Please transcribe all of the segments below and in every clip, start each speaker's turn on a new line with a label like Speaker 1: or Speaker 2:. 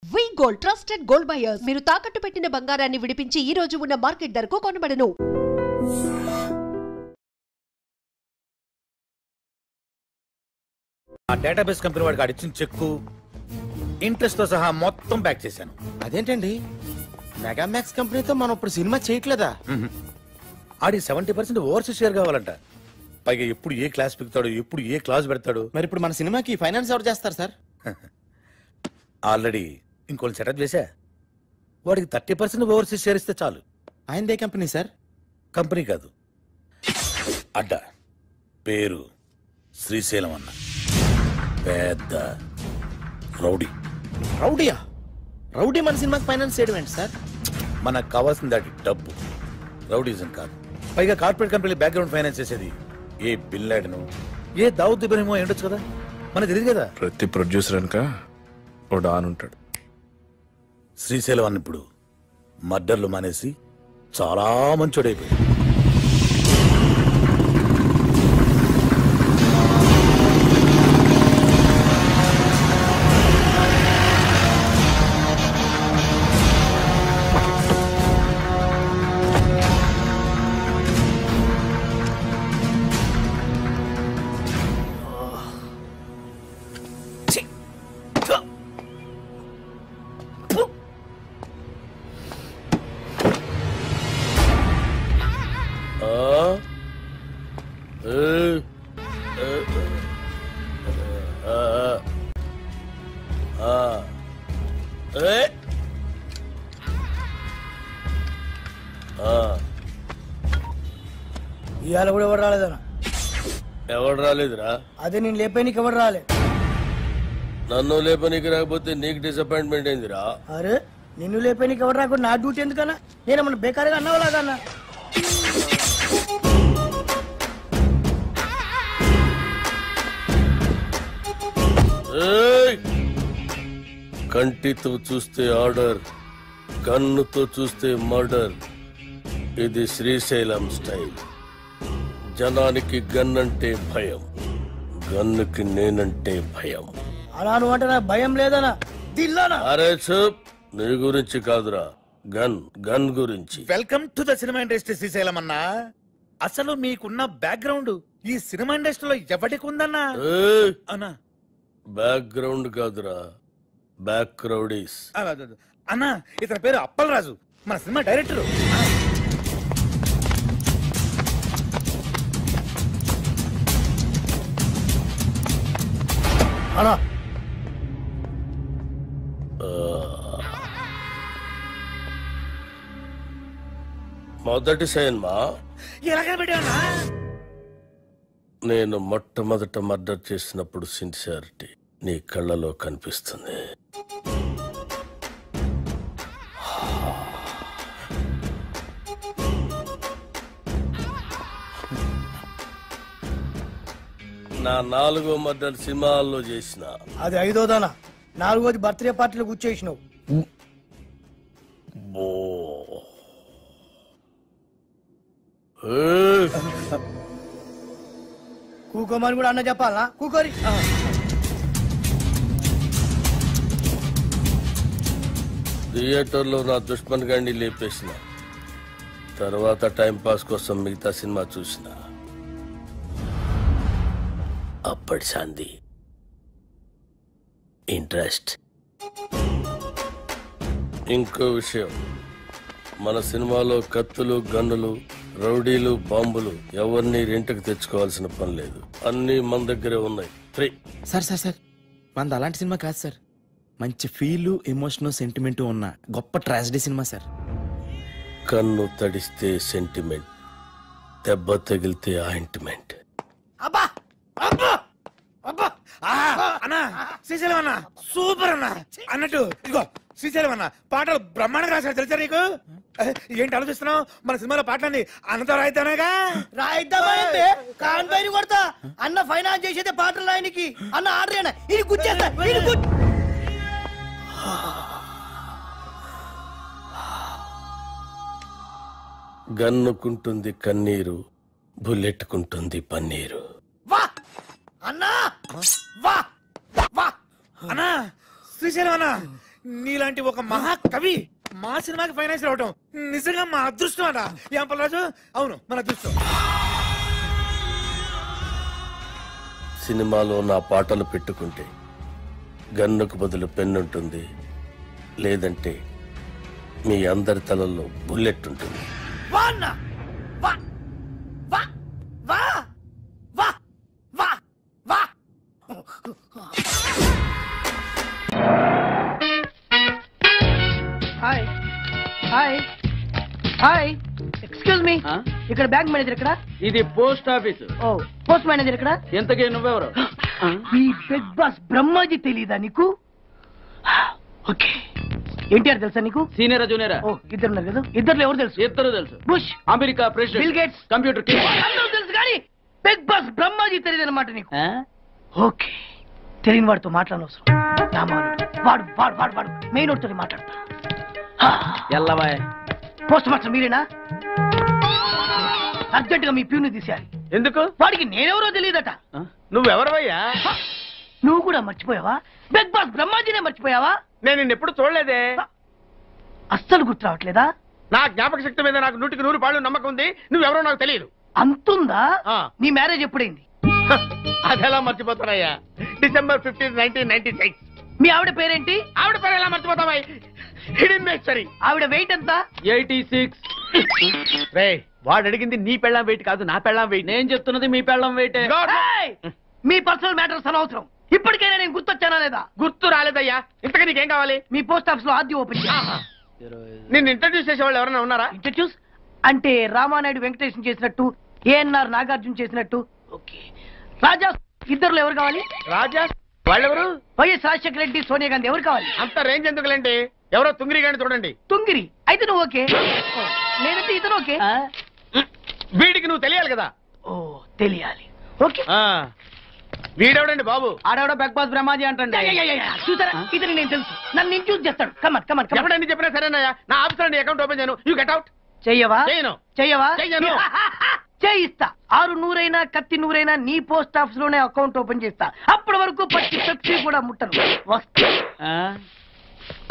Speaker 1: వి gold trusted gold buyers మీరు తాకట్టు పెట్టిన బంగారాన్ని విడిపించి ఈ రోజు ఉన్న మార్కెట్ ధరకు కొనబడను.
Speaker 2: ఆ డేటాబేస్ కంపెనీ వాడికి అడిచిన చెక్కు ఇంట్రెస్ట్ తో సహా మొత్తం బ్యాక్ చేశాను.
Speaker 3: అదేంటండి, మెగామాక్స్ కంపెనీతో మనం ఇప్పుడు సినిమా చేయట్లేదా?
Speaker 2: ఆడి 70% ఓవర్సీస్ షేర్ కావాలంట. పైగా ఎప్పుడు ఏ క్లాస్ పెడతాడు, ఎప్పుడు ఏ క్లాస్ పెడతాడు.
Speaker 3: మరి ఇప్పుడు మన సినిమాకి ఫైనాన్స్ ఎవరు చేస్తారు సార్?
Speaker 2: ఆల్రెడీ ఇంకోటి సెటప్ చేశా. వాడికి 30% ఓవర్సీస్ షేర్ ఇస్తే చాలు.
Speaker 3: ఆయనదే కంపెనీ సార్?
Speaker 2: కంపెనీ కాదు, అడ్డ. పేరు శ్రీశైలం అన్న. పెద్ద రౌడీ.
Speaker 3: రౌడీయా? రౌడీ మన సినిమాకి ఫైనాన్స్ చేయడం ఏంటి సార్?
Speaker 2: మనకు కావాల్సింది అది డబ్బు, రౌడీజం కాదు. పైగా కార్పొరేట్ కంపెనీ బ్యాక్గ్రౌండ్ ఫైనాన్స్ చేసేది ఏ బిల్ లాడెను, ఏ దావుద్ ఇబ్రహీమో ఏంటొచ్చు కదా, మనకు తెలియదు కదా.
Speaker 4: ప్రతి ప్రొడ్యూసర్ అనక ఓ డాన్ ఉంటాడు.
Speaker 2: శ్రీశైలం అన్న ఇప్పుడు మర్డర్లు మానేసి చాలా మంచోడైపోయాడు.
Speaker 5: ఇవాళ కూడా ఎవరు రాలేదన్నా?
Speaker 6: ఎవడు రాలేదురా?
Speaker 5: అదే నేను లేపేనికి ఎవరు రాలే.
Speaker 6: నన్ను లేపనీకి రాకపోతే నీకు డిసప్పాయింట్మెంట్ ఏందిరా?
Speaker 5: అరే నిన్ను లేపేనికి ఎవరు రాకుండా నా డ్యూటీ ఎందుకన్నా? నేనేమన్నా బేకారుగా అన్నవాలాగన్నా?
Speaker 6: కంటితో చూస్తే ఆర్డర్, కన్నుతో చూస్తే మర్డర్. ఇది శ్రీశైలం స్టైల్. జనానికి గన్ అంటే భయం, గన్నుకి నేనంటే భయం.
Speaker 5: అలా నువ్వు అంటే నాకు భయం లేదనా? దిల్లానా?
Speaker 6: అరే చూప్, నీ గురించి కాదురా, గన్ గన్ గురించి.
Speaker 2: Welcome to the cinema industry Srisailam అన్న. అసలు మీకున్న బ్యాక్గ్రౌండ్ ఈ సినిమా ఇండస్ట్రీలో ఎవరికి ఉందన్నా? అన్నా
Speaker 6: బ్యాక్గ్రౌండ్ కాదురా, బ్యాక్ క్రౌడీస్.
Speaker 2: అన్నా ఇతని పేరు అప్పలరాజు, మన సినిమా డైరెక్టర్.
Speaker 5: అలా
Speaker 6: మొదటి సినిమా
Speaker 2: ఎలాగ పెట్టావన్నా?
Speaker 6: నేను మొట్టమొదట మర్డర్ చేసినప్పుడు సిన్సియారిటీ నీ కళ్ళలో కనిపిస్తుంది. నా 4వ మర్డర్ సినిమాల్లో చేసిన.
Speaker 5: అది 5వదానా? 4వది బర్త్డే పార్టీలో కూర్చేసినావు. కూకోమని కూడా అన్న చెప్పాలా? కూకోరి.
Speaker 6: థియేటర్లో నా దుష్మన్ గాండి లేపేసిన తర్వాత టైం పాస్ కోసం మిగతా సినిమా చూసిన. అప్పటి శాంతి ఇంట్రెస్ట్. ఇంకో విషయం, మన సినిమాలో కత్తులు, గన్నులు, రౌడీలు, బాంబులు ఎవరిని రెంట్కి తెచ్చుకోవాల్సిన పని లేదు. అన్నీ మన దగ్గరే ఉన్నాయి, ఫ్రీ.
Speaker 3: సార్ సార్ సార్, మనది అలాంటి సినిమా కాదు సార్. మంచి ఫీల్, ఎమోషన్, సెంటిమెంట్ ఉన్న గొప్ప ట్రాజడీ సినిమా సార్.
Speaker 6: కన్ను తడిస్తే సెంటిమెంట్, దెబ్బ తగిలితే ఆయింట్మెంట్.
Speaker 5: అబ్బా అబ్బా అబ్బా!
Speaker 2: అన్నా శ్రీశైలం అన్న సూపర్ అన్న. అన్నట్టు ఇదిగో శ్రీశైలం అన్న పాటలు బ్రహ్మాండంగా రాశారు, తెలుసా నీకు? ఏంటి ఆలోచిస్తున్నావు? మన సినిమాలో పాటలన్నీ అన్నతో రాయిద్దానేగా.
Speaker 5: రాయిద్దామంటే కాన్ పైన కొడతా. అన్న ఫైనాన్స్ చేసేదే పాటలు రాయనికి. అన్న ఆర్డర్ అయినా ఇది గుచ్చేస్తా.
Speaker 6: గన్నుకుంటుంది కన్నీరు, బుల్లెట్టుకుంటుంది పన్నీరు.
Speaker 5: వా అన్నా, వా వా
Speaker 2: అన్నా శ్రీశైలం అన్న నీలాంటి ఒక మహాకవి మా సినిమాకి ఫైనాన్స్ రావటం నిజంగా మా అదృష్టం అట. ఏం పల్లరాజు? అవును, మన అదృష్టం.
Speaker 6: సినిమాలో నా పాటలు పెట్టుకుంటే గన్నుకు బదులు పెన్నుంటుంది, లేదంటే మీ అందరి తలల్లో బుల్లెట్ ఉంటుంది.
Speaker 5: వా అన్న, వా వా వా వా వా వా. Hi hi hi, excuse me, ఇక్కడ బ్యాంక్ మేనేజర్ ఇక్కడ?
Speaker 7: ఇది పోస్ట్ ఆఫీస్.
Speaker 5: ఓ, పోస్ట్ మేనేజర్ ఇక్కడ?
Speaker 7: ఎంతకీ నువ్వెవరు?
Speaker 5: ఈ బిగ్ బాస్ బ్రహ్మాజీ తెలీదా నీకు? ఓకే, ఎన్టీఆర్ తెలుసా నీకు?
Speaker 7: సీనియరా జూనియరా?
Speaker 5: ఓ, ఇద్దరు ఉన్నారు కదా, ఇద్దరు ఎవరు తెలుసు?
Speaker 7: ఇద్దరు తెలుసు.
Speaker 5: Bush,
Speaker 7: America
Speaker 5: bill
Speaker 7: president,
Speaker 5: gates,
Speaker 7: computer king.
Speaker 5: అందరూ తెలుసు కానీ బిగ్ బాస్ బ్రహ్మాజీ తెలియదు అనమాట నీకు. ఓకే, తెలియని వాడితో మాట్లాడనవసరం. నా మానుడు వాడు వాడు వాడు వాడు మెయిన్ వాడితో మాట్లాడతా.
Speaker 7: ఎల్లవాయ్.
Speaker 5: పోస్ట్ మాస్టర్ మీరేనా? అర్జెంట్ గా మీ ప్యూని తీసేయాలి.
Speaker 7: ఎందుకు?
Speaker 5: వాడికి నేనెవరో తెలియదట.
Speaker 7: నువ్వెవరవయ్యా?
Speaker 5: నువ్వు కూడా మర్చిపోయావా? బిగ్ బాస్ బ్రహ్మాజీనే మర్చిపోయావా?
Speaker 7: నేను నిన్నెప్పుడు చూడలేదే.
Speaker 5: అస్సలు గుర్తు రావట్లేదా?
Speaker 7: నా జ్ఞాపక శక్తి మీద నాకు 100% నమ్మకం ఉంది. నువ్వెవరో నాకు తెలియదు.
Speaker 5: అంతుందా?
Speaker 7: ఆ.
Speaker 5: నీ మ్యారేజ్ ఎప్పుడైంది?
Speaker 7: అదెలా మర్చిపోతానయ్యా? December 15, 1996.
Speaker 5: మీ ఆవిడ పేరేంటి?
Speaker 7: ఆవిడ పేరు ఎలా మర్చిపోతావా? హిడెన్మేశ్వరి.
Speaker 5: ఆవిడ వెయిట్ ఎంత?
Speaker 7: 86. రే, వాడు అడిగింది నీ పెళ్ళాం వెయిట్ కాదు, నా పెళ్ళాం వెయిట్. నేను చెప్తున్నది మీ పెళ్ళాం వెయిట్.
Speaker 5: ఏయ్! మీ పర్సనల్ మ్యాటర్స్ అనవసరం. ఇప్పటికైనా నేను గుర్తొచ్చానా లేదా?
Speaker 7: గుర్తు రాలేదయ్యా. ఇంతగా నీకేం కావాలి?
Speaker 5: మీ పోస్ట్ ఆఫీస్ లో ఆద్యం ఓపెన్ చేయాలి.
Speaker 7: నిన్ను ఇంట్రడ్యూస్ చేసే వాళ్ళు ఎవరైనా ఉన్నారా?
Speaker 5: ఇంట్రడ్యూస్ అంటే రామానాయుడు వెంకటేశం చేసినట్టు, ఏఎన్ఆర్ నాగార్జున చేసినట్టు. ఓకే, రాజా ఇద్దరులో ఎవరు కావాలి?
Speaker 7: రాజా వాళ్ళెవరు?
Speaker 5: వైఎస్ రాజశేఖర రెడ్డి, సోనియా గాంధీ ఎవరు కావాలి?
Speaker 7: అంత రేంజ్ ఎందుకులేండి, ఎవరో తుంగిరి గాని చూడండి.
Speaker 5: తుంగిరి అయితే నువ్వు ఓకే, నేనైతే ఇతను ఓకే.
Speaker 7: వీడికి నువ్వు తెలియాలి కదా.
Speaker 5: ఓ, తెలియాలి. ఓకే,
Speaker 7: వీడెవడండి బాబు?
Speaker 5: ఆడవిడ బిగ్ బాస్ బ్రహ్మాజీ అంటే చూసారా, ఇతను నేను తెలుసు. నన్ను ఇంట్రడ్యూస్ చేస్తాడు. Come on come on come on.
Speaker 7: ఎవడని చెప్పినా సరేనయ్యా, నా ఆఫీస్ లో అకౌంట్ ఓపెన్ చేయను. You get out.
Speaker 5: చెయ్యవా?
Speaker 7: చేయను.
Speaker 5: చెయ్యవా?
Speaker 7: చెయ్యను.
Speaker 5: చేయిస్తా. 6 నూరైనా కత్తి నూరైనా నీ పోస్ట్ ఆఫీస్ లోనే అకౌంట్ ఓపెన్ చేస్తా. అప్పటి వరకు పచ్చి పెప్సీ కూడా ముట్టను. వస్తా.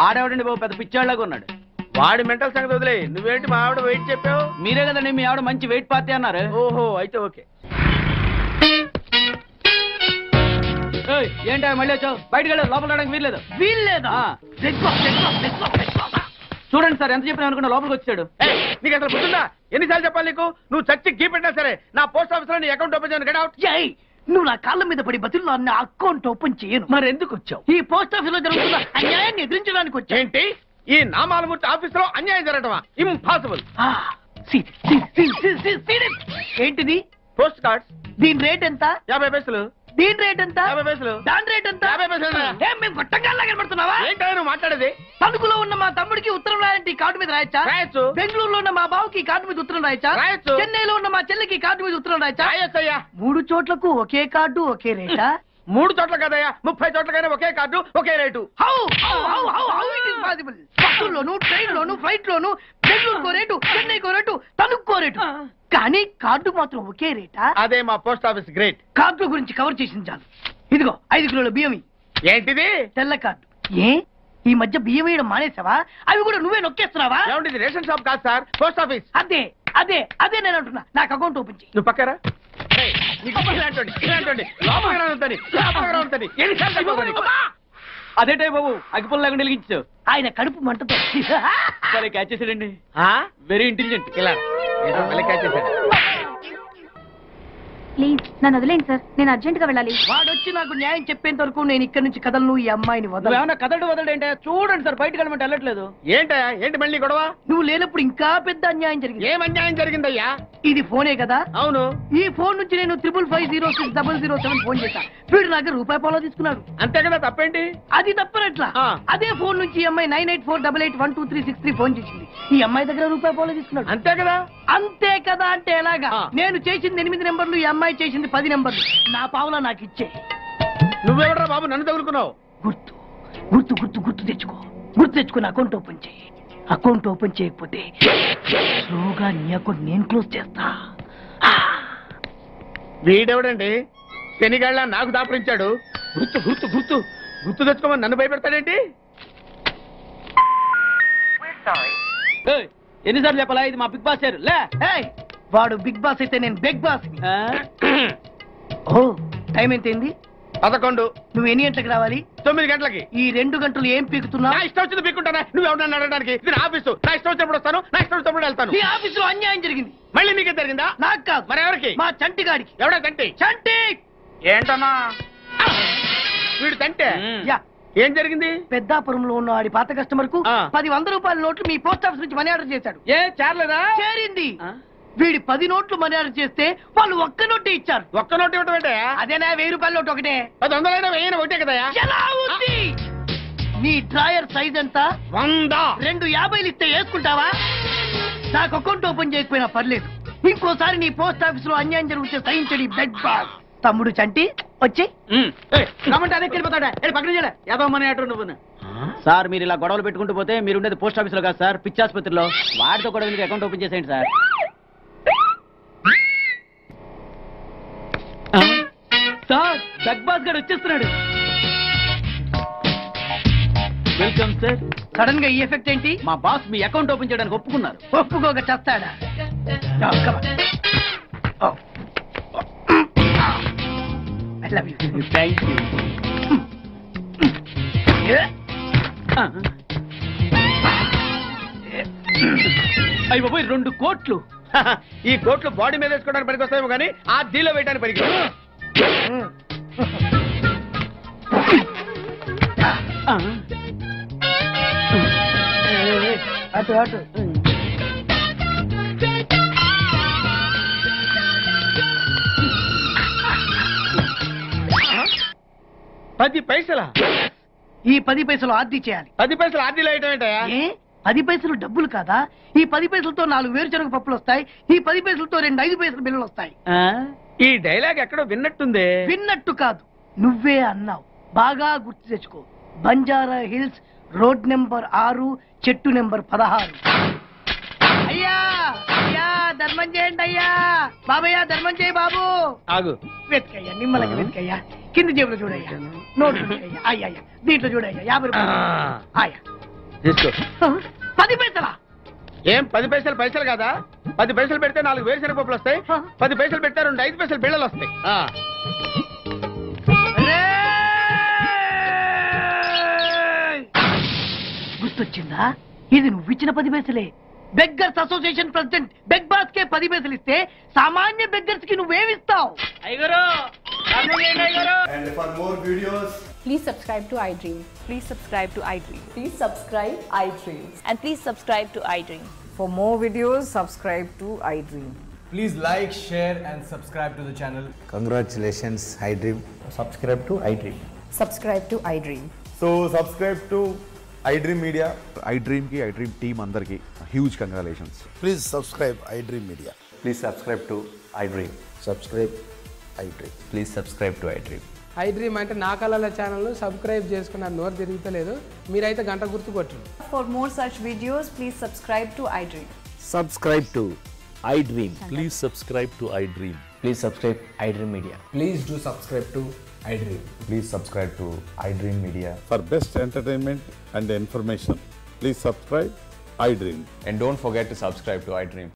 Speaker 7: ఆడేవాడండి బాబు, పెద్ద పిచ్చాళ్ళగా ఉన్నాడు. వాడి మెంటల్ సంగతి వదిలే. నువ్వేంటి మా ఆవిడ వెయిట్ చెప్పావు? మీరే కదండి మీ ఆవిడ మంచి వెయిట్ పార్టీ అన్నారు. ఓహో, అయితే ఓకే. ఏంటా మళ్ళీ వచ్చావు? బయటకు వెళ్ళదు, లోపల రావడానికి వీల్లేదు.
Speaker 5: వీల్లేదా?
Speaker 7: చూడండి సార్, ఎంత చెప్పినా అనుకున్నా లోపలికి వచ్చాడు. నీకు అసలు గుర్తుందా? ఎన్నిసార్లు చెప్పాలి నీకు? నువ్వు చచ్చి గీ పెట్టినా సరే నా పోస్ట్ ఆఫీస్ లో నీ అకౌంట్ ఓపెన్ చేయను. Get out.
Speaker 5: నువ్వు నా కాళ్ళ మీద పడి బతుల్లో నా అకౌంట్ ఓపెన్ చేయను.
Speaker 7: మరి ఎందుకు వచ్చావు?
Speaker 5: ఈ పోస్ట్ ఆఫీస్ లో జరుగుతున్న అన్యాయాన్ని ఎదిరించడానికి వచ్చా.
Speaker 7: ఏంటి? ఈ నామాలమూర్తి ఆఫీస్ లో అన్యాయం జరగటమా? ఇంపాసిబుల్.
Speaker 5: ఏంటిది?
Speaker 7: Post cards.
Speaker 5: దీని రేట్ ఎంత?
Speaker 7: 50 పైసలు.
Speaker 5: దీని రేట్ ఎంత?
Speaker 7: 50 పైసలు.
Speaker 5: దాని రేట్ ఎంత?
Speaker 7: 50 పైసలు.
Speaker 5: ఏం మేము గొట్టంగాల్లా కనబడుతున్నావా?
Speaker 7: ఏంటో నువ్వు మాట్లాడేది?
Speaker 5: తణుకులో ఉన్న మా తమ్ముడికి ఉత్తరం రాయంటే కార్డు మీద రాయచ్చా?
Speaker 7: రాయొచ్చు.
Speaker 5: బెంగళూరులో ఉన్న మా బావుకి కార్డు మీద ఉత్తరం రాయచ్చా?
Speaker 7: రాయొచ్చు.
Speaker 5: చెన్నైలో ఉన్న మా చెల్లికి కార్డు మీద ఉత్తరం రాయచ్చా?
Speaker 7: రాయొచ్చయ్యా.
Speaker 5: 3 చోట్లకు ఒకే కార్డు ఒకే రేటా?
Speaker 7: 3 చోట్ల కదయ్యా, 30 చోట్లకైనా ఒకే కార్డు ఒకే రేటు.
Speaker 5: బస్సుల్లోను, ట్రైన్ లోను, ఫ్లైట్ లోను బెంగళూరుకో రేటు, చెన్నైకో రేటు, తణుక్కో రేటు. కానీ కార్డు మాత్రం ఒకే రేటా?
Speaker 7: అదే మా పోస్ట్ ఆఫీస్ గ్రేట్.
Speaker 5: కార్డు గురించి కవర్ చేసింది చాలు. ఇదిగో 5 కిలోల బియ్యం.
Speaker 7: ఏంటిది?
Speaker 5: తెల్ల కార్డు. ఏ ఈ మధ్య బియ్యం వేయడం మానేసావా? అవి కూడా నువ్వే నొక్కేస్తున్నావా?
Speaker 7: ఏమండి, ఇది రేషన్ షాప్ కాదు సార్, పోస్ట్ ఆఫీస్.
Speaker 5: అదే అదే అదే నేను అంటున్నా. నాకు అకౌంట్ ఓపెన్ చేయి.
Speaker 7: నువ్వు పక్కరా. అదేటే బాబు, అగ్గిపుల్ల లేకుండా వెలిగించావు.
Speaker 5: ఆయన కడుపు మంటతో
Speaker 7: సరే, క్యాచ్ చేసాడండి. Very intelligent. ఇలా మళ్ళీ క్యాచ్ చేశాడు.
Speaker 8: ప్లీజ్ నన్ను వదిలేండి సార్, నేను అర్జెంట్ గా వెళ్ళాలి.
Speaker 5: వాడొచ్చి నాకు న్యాయం చెప్పేంత వరకు నేను ఇక్కడ నుంచి కదలను. ఈ అమ్మాయిని వదలు.
Speaker 7: ఏమన్నా కదడు వదలంటే చూడండి సార్, బయటకు వెళ్ళమంటే వెళ్ళట్లేదు. ఏంటా? ఏంటి మళ్ళీ గొడవ?
Speaker 5: నువ్వు లేనప్పుడు ఇంకా పెద్ద అన్యాయం జరిగింది.
Speaker 7: ఏం అన్యాయం జరిగిందయ్యా?
Speaker 5: ఇది ఫోనే కదా?
Speaker 7: అవును.
Speaker 5: ఈ ఫోన్ నుంచి నేను 555060007 ఫోన్ చేశా. వీడు నాకు ₹1 తీసుకున్నాడు.
Speaker 7: అంతే కదా, తప్పేంటి?
Speaker 5: అది తప్పనట్లా. అదే ఫోన్ నుంచి ఈ అమ్మాయి 9848812363 ఫోన్ చేసింది. ఈ అమ్మాయి దగ్గర ₹1 తీసుకున్నాడు.
Speaker 7: అంతే కదా.
Speaker 5: అంతే కదా అంటే ఎలాగా? నేను చేసింది 8 నెంబర్లు, ఈ అమ్మాయి చేసింది 10 నెంబర్లు. నా పావులా నాకు ఇచ్చే.
Speaker 7: నువ్వెవడరా బాబు నన్ను తగులుకున్నావు?
Speaker 5: గుర్తు గుర్తు గుర్తు గుర్తు తెచ్చుకో. గుర్తు తెచ్చుకుని అకౌంట్ ఓపెన్ చేయి. అకౌంట్ ఓపెన్ చేయకపోతే స్లోగా నీ అకౌంట్ నేను క్లోజ్ చేస్తా.
Speaker 7: వీడెవడండి శనిగాళ్ళ నాకు దాపరించాడు? గుర్తు గుర్తు గుర్తు గుర్తు తెచ్చుకోమని నన్ను భయపెడతాడేంటి? ఎన్నిసార్లు చెప్పాలా ఇది మా బిగ్ బాస్ సార్ లే.
Speaker 5: ఏయ్, వాడు బిగ్ బాస్ అయితే నేను బిగ్ బాస్. ఓ టైం ఎంతైంది?
Speaker 7: 11.
Speaker 5: నువ్వు ఎన్ని గంటలకు రావాలి?
Speaker 7: 9 గంటలకి.
Speaker 5: ఈ 2 గంటలు ఏం పీకుతున్నావు?
Speaker 7: నా ఇష్టం వచ్చింది పీక్కుంటానా? నువ్వు ఎవరన్నా అడగడానికి? ఇది నా ఆఫీసు. నా ఇష్టం వచ్చినప్పుడు వస్తాను, నా ఇష్టం వచ్చినప్పుడు వెళ్తాను.
Speaker 5: ఈ ఆఫీసులో అన్యాయం జరిగింది.
Speaker 7: మళ్ళీ నీకే జరిగిందా?
Speaker 5: నాకు కాదు.
Speaker 7: మరి ఎవరికి?
Speaker 5: మా చంటి గాడికి.
Speaker 7: ఎవడా తంటి?
Speaker 5: చంటి
Speaker 7: ఏంటన్నా వీడు తంటే?
Speaker 5: యా,
Speaker 7: ఏం జరిగింది?
Speaker 5: పెద్దాపురంలో ఉన్న వాడి పాత కస్టమర్ కు 10 రూపాయల నోట్లు మీ పోస్ట్ ఆఫీస్ నుంచి మనీ ఆర్డర్ చేశాడు.
Speaker 7: ఏ చేరలేదా?
Speaker 5: చేరింది. వీడి 10 నోట్లు మనీ ఆర్డర్ చేస్తే వాళ్ళు ఒక్క నోటే ఇచ్చారు.
Speaker 7: ఒక్క నోటు ఇవ్వటం ఏంటే?
Speaker 5: అదేనా 1000 రూపాయల నోటు ఒకటే.
Speaker 7: 100 వెయ్యి ఒకటే కదా?
Speaker 5: ఎలా ఉంది? నీ డ్రాయర్ సైజ్ ఎంత?
Speaker 7: 100.
Speaker 5: 2 50 ఇస్తే వేసుకుంటావా? నాకు అకౌంట్ ఓపెన్ చేయకపోయినా పర్లేదు. ఇంకోసారి నీ పోస్ట్ ఆఫీస్ లో అన్యాయం జరిగితే సహించడి బెడ్ బాస్. తమ్ముడు చంటి వచ్చి
Speaker 7: రమ్మంటే అదే వెళ్ళిపోతాడా? పక్కన చేయలే ఏదో మనీ ఆర్డర్ నువ్వు. సార్ మీరు ఇలా గొడవలు పెట్టుకుంటూ పోతే మీరు ఉండేది పోస్ట్ ఆఫీస్ లో కాదు సార్, పిచ్చి ఆసుపత్రిలో. వాడితో కూడా మీకు అకౌంట్ ఓపెన్ చేసేయండి సార్. సార్ బిగ్ బాస్ గారు వచ్చేస్తున్నాడు. Welcome sir.
Speaker 5: సడన్ గా ఈ ఎఫెక్ట్ ఏంటి?
Speaker 7: మా బాస్ మీ అకౌంట్ ఓపెన్ చేయడానికి ఒప్పుకున్నారు.
Speaker 5: ఒప్పుకోక చేస్తాడా?
Speaker 7: Thank you. అయ్యి బాబోయ్ 2 కోట్లు. ఈ కోట్లు బాడీ మీద వేసుకోవడానికి పనికి వస్తాయేమో కానీ ఆ దీలో వేయడానికి పనికి.
Speaker 5: అటు అటు
Speaker 7: 10 పైసలా?
Speaker 5: ఈ 10 పైసలు ఆర్డీ చేయాలి.
Speaker 7: 10 పైసలు ఆర్డీలో వేయటం ఏంటయా?
Speaker 5: ఏ 10 పైసలు డబ్బులు కాదా? ఈ 10 పైసలతో 4 వేరుశనగ పప్పులు వస్తాయి. ఈ 10 పైసలతో 2 5 పైసలు బిల్లులు వస్తాయి.
Speaker 7: ఈ డైలాగ్ ఎక్కడో విన్నట్టుంది.
Speaker 5: విన్నట్టు కాదు, నువ్వే అన్నావు. బాగా గుర్తు తెచ్చుకో. బంజారా హిల్స్, రోడ్ నెంబర్ 6, చెట్టు నెంబర్ 16. అయ్యా అయ్యా ధర్మం చేయండి అయ్యా. బాబయ్యా ధర్మం చేయి బాబు.
Speaker 7: ఆగు.
Speaker 5: వెతికయ్యా, నిమ్మలకి వెతికయ్యా. కింది జేబులో చూడయ్యా. నోట్ చూడయ్యా. అయ్యా దీంట్లో చూడయ్యా. 50 రూపాయలు. అయ్యా
Speaker 7: తీసుకో.
Speaker 5: 10 పైసలా?
Speaker 7: ఏం 10 పైసలు పైసలు కాదా? 10 పైసలు పెడితే 4 వేరుశనగ పప్పులు వస్తాయి. 10 పైసలు పెడితే 2 5 పైసలు బిళ్ళలు వస్తాయి.
Speaker 5: గుర్తొచ్చిందా? ఇది నువ్వు ఇచ్చిన 10 పైసలే. Beggars association president Bigg Boss కే 10 పైసలు ఇస్తే సామాన్య బెగ్గర్స్ కి నువ్వేమిస్తావు?
Speaker 9: And for more videos,
Speaker 10: please subscribe to iDream.
Speaker 11: Please subscribe to iDream.
Speaker 10: Please subscribe iDream.
Speaker 11: And please subscribe to iDream.
Speaker 10: For more videos, subscribe to iDream.
Speaker 9: please like, share and subscribe to the channel.
Speaker 12: Congratulations, iDream. Subscribe to iDream.
Speaker 10: Subscribe to iDream.
Speaker 12: So subscribe to iDream Media.
Speaker 13: iDream ki iDream team andarki huge congratulations.
Speaker 12: Please subscribe iDream Media.
Speaker 13: Please subscribe to iDream.
Speaker 12: Subscribe iDream.
Speaker 13: Please subscribe to iDream.
Speaker 14: iDream అంటే నా కళల channel subscribe చేసుకున్న నోరు తిరుగుతలేదు. మీరైతే గంట గుర్తు కొట్టండి.
Speaker 10: For more such videos, please subscribe to iDream.
Speaker 15: Subscribe to iDream. Please subscribe to iDream.
Speaker 12: Please subscribe iDream Media.
Speaker 9: Please do subscribe to iDream.
Speaker 12: Please subscribe to iDream Media.
Speaker 16: For best entertainment and information, please subscribe iDream.
Speaker 13: And don't forget to subscribe to iDream.